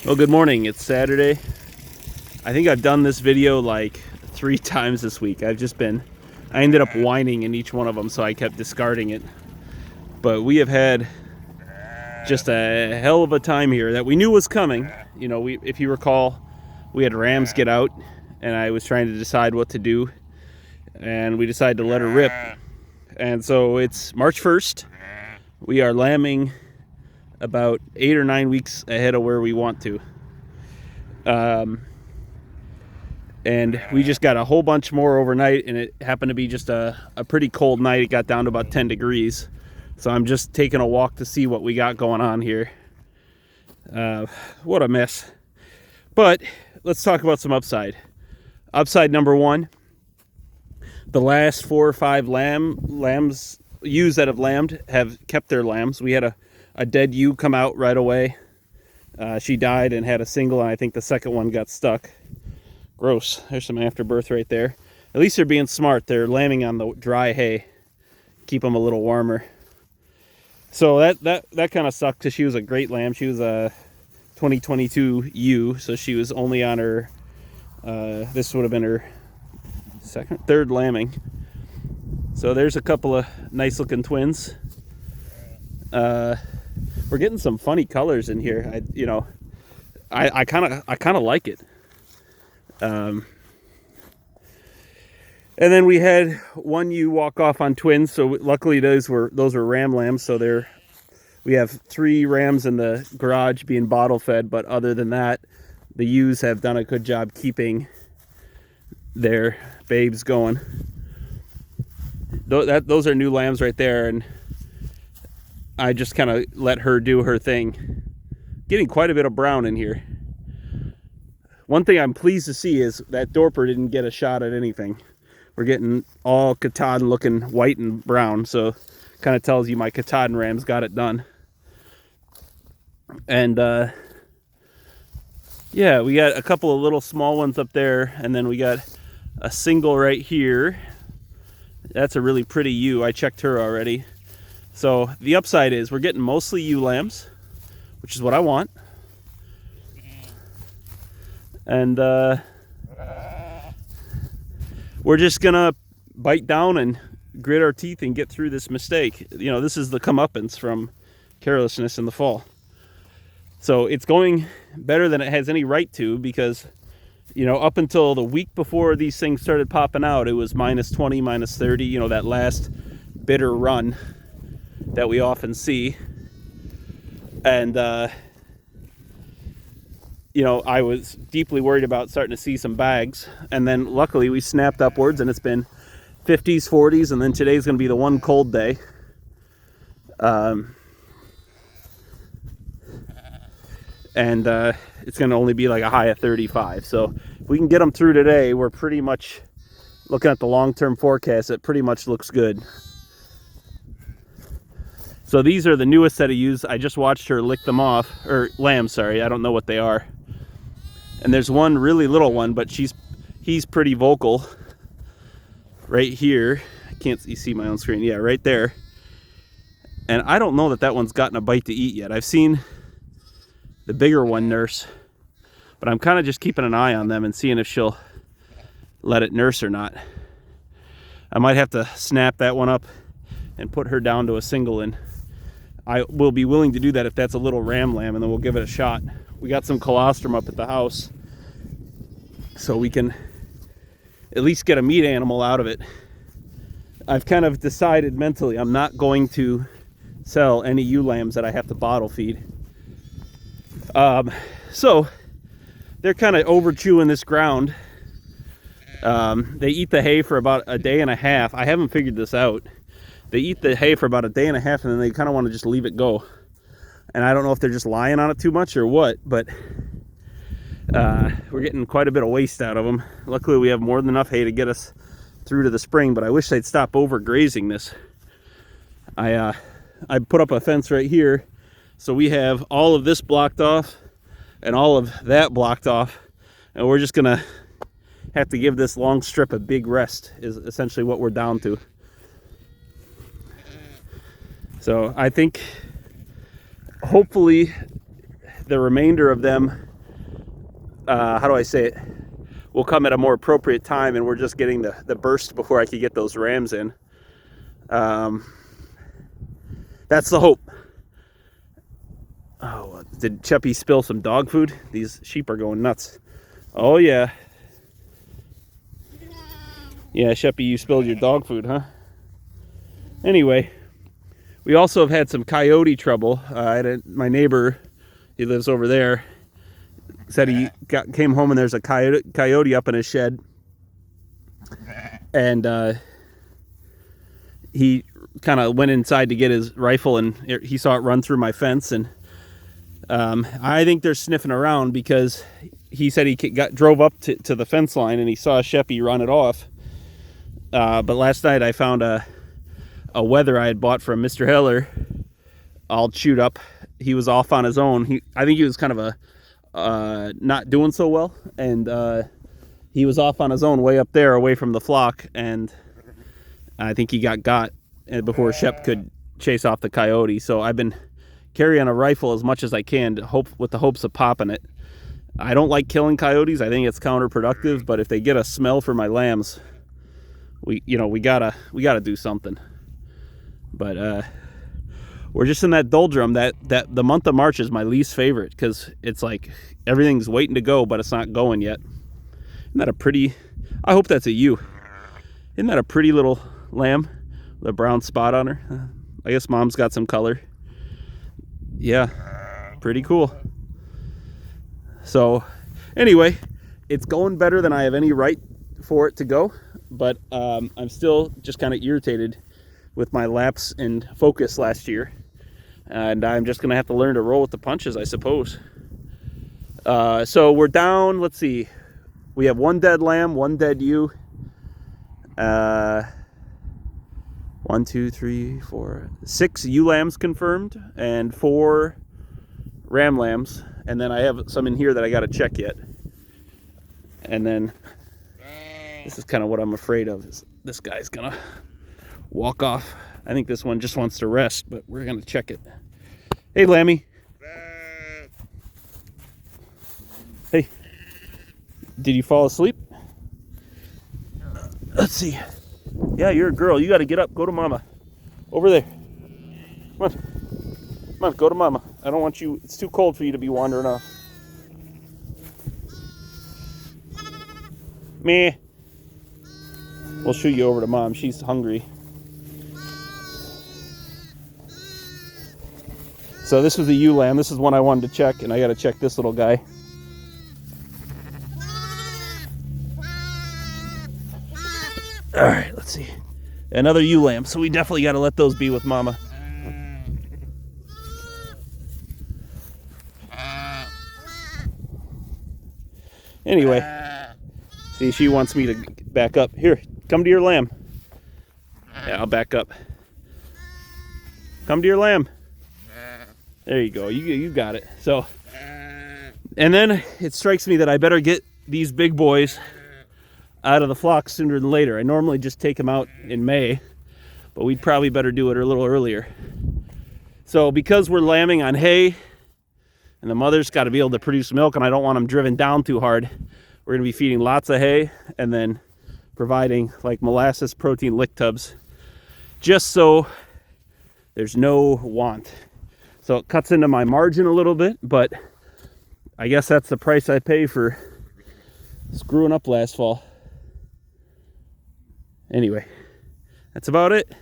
Well, good morning. It's Saturday. I think I've done this video like 3 times this week. I ended up whining in each one of them, so I kept discarding it. But we have had just a hell of a time here that we knew was coming. You know, if you recall, we had Rams get out, and I was trying to decide what to do, and we decided to let her rip. And so it's March 1st. We are lambing about 8 or 9 weeks ahead of where we want to. And we just got a whole bunch more overnight, and it happened to be just a pretty cold night. It got down to about 10 degrees. So I'm just taking a walk to see what we got going on here. What a mess. But let's talk about some upside. Upside number one, the last 4 or 5 lambs, ewes that have lambed have kept their lambs. We had a dead ewe come out right away. She died and had a single, and I think the second one got stuck. Gross. There's some afterbirth right there. At least they're being smart. They're lambing on the dry hay. Keep them a little warmer. So that kind of sucked because she was a great lamb. She was a 2022 ewe, so she was only on her, this would have been her third lambing. So there's a couple of nice looking twins. We're getting some funny colors in here. I kind of like it. And then we had one ewe walk off on twins. So luckily those were ram lambs. So we have 3 rams in the garage being bottle fed. But other than that, the ewes have done a good job keeping their babes going. Those are new lambs right there, and I just kind of let her do her thing. Getting quite a bit of brown in here. One thing I'm pleased to see is that Dorper didn't get a shot at anything. We're getting all Katahdin looking white and brown, so kind of tells you my Katahdin rams got it done. And yeah, we got a couple of little small ones up there, and then we got a single right here. That's a really pretty ewe. I checked her already. So the upside is we're getting mostly ewe lambs, which is what I want. And we're just gonna bite down and grit our teeth and get through this mistake. You know, this is the comeuppance from carelessness in the fall. So it's going better than it has any right to, because, you know, up until the week before these things started popping out, it was minus 20, minus 30, you know, that last bitter run that we often see. And you know, I was deeply worried about starting to see some bags, and then luckily we snapped upwards, and it's been 50s, 40s, and then today's going to be the one cold day. And it's going to only be like a high of 35. So if we can get them through today, we're pretty much looking at the long-term forecast. It pretty much looks good. So these are the newest set of ewes. I just watched her lick them off, or lambs, sorry. I don't know what they are. And there's one really little one, but he's pretty vocal. Right here. You see my own screen? Yeah, right there. And I don't know that one's gotten a bite to eat yet. I've seen the bigger one nurse, but I'm kind of just keeping an eye on them and seeing if she'll let it nurse or not. I might have to snap that one up and put her down to a single, and I will be willing to do that if that's a little ram lamb, and then we'll give it a shot. We got some colostrum up at the house, so we can at least get a meat animal out of it. I've kind of decided mentally I'm not going to sell any ewe lambs that I have to bottle feed. So they're kind of over chewing this ground. They eat the hay for about a day and a half. I haven't figured this out. They eat the hay for about a day and a half, and then they kind of want to just leave it go. And I don't know if they're just lying on it too much or what, but we're getting quite a bit of waste out of them. Luckily, we have more than enough hay to get us through to the spring, but I wish they'd stop overgrazing this. I put up a fence right here, so we have all of this blocked off and all of that blocked off, and we're just gonna have to give this long strip a big rest, is essentially what we're down to. So I think hopefully the remainder of them how do I say it, will come at a more appropriate time, and we're just getting the burst before I could get those rams in. That's the hope. Oh, did Cheppy spill some dog food? These sheep are going nuts. Oh yeah. Yeah, Sheppy, you spilled your dog food, huh? Anyway, we also have had some coyote trouble. My neighbor, he lives over there, said he came home and there's a coyote up in his shed. And he kind of went inside to get his rifle, and he saw it run through my fence. And I think they're sniffing around, because he said he drove up to the fence line and he saw Sheppy run it off. But last night I found a wether I had bought from Mr. Heller all chewed up. He was off on his own. I think he was kind of not doing so well, and he was off on his own way up there away from the flock, and I think he got before Shep could chase off the coyote. So I've been carrying a rifle as much as I can with the hopes of popping it. I don't like killing coyotes. I think it's counterproductive, but if they get a smell for my lambs, we gotta do something. But we're just in that doldrum. That the month of March is my least favorite, because it's like everything's waiting to go, but it's not going yet. Isn't that a pretty? I hope that's a ewe. Isn't that a pretty little lamb with a brown spot on her? I guess mom's got some color. Yeah, pretty cool. So anyway, it's going better than I have any right for it to go, but I'm still just kind of irritated with my lapse in focus last year, and I'm just gonna have to learn to roll with the punches, I suppose. So we're down, let's see, we have one dead lamb, one dead ewe, 1, 2, 3, 4, 6 ewe lambs confirmed, and 4 ram lambs, and then I have some in here that I gotta check yet. And then this is kind of what I'm afraid of, is this guy's gonna walk off. I think this one just wants to rest, but we're gonna check it. Hey, Lammy. Hey, did you fall asleep? Let's see. Yeah, you're a girl. You got to get up. Go to mama. Over there. Come on. Come on, go to mama. I don't want you. It's too cold for you to be wandering off. Meh. We'll shoot you over to mom. She's hungry. So this was the ewe lamb. This is one I wanted to check, and I got to check this little guy. All right, let's see. Another ewe lamb. So we definitely got to let those be with mama. Anyway, see, she wants me to back up. Here, come to your lamb. Yeah, I'll back up. Come to your lamb. There you go. You got it. So, and then it strikes me that I better get these big boys out of the flock sooner than later. I normally just take them out in May, but we'd probably better do it a little earlier. So because we're lambing on hay, and the mother's got to be able to produce milk, and I don't want them driven down too hard, we're going to be feeding lots of hay and then providing like molasses protein lick tubs, just so there's no want. So it cuts into my margin a little bit, but I guess that's the price I pay for screwing up last fall. Anyway, that's about it.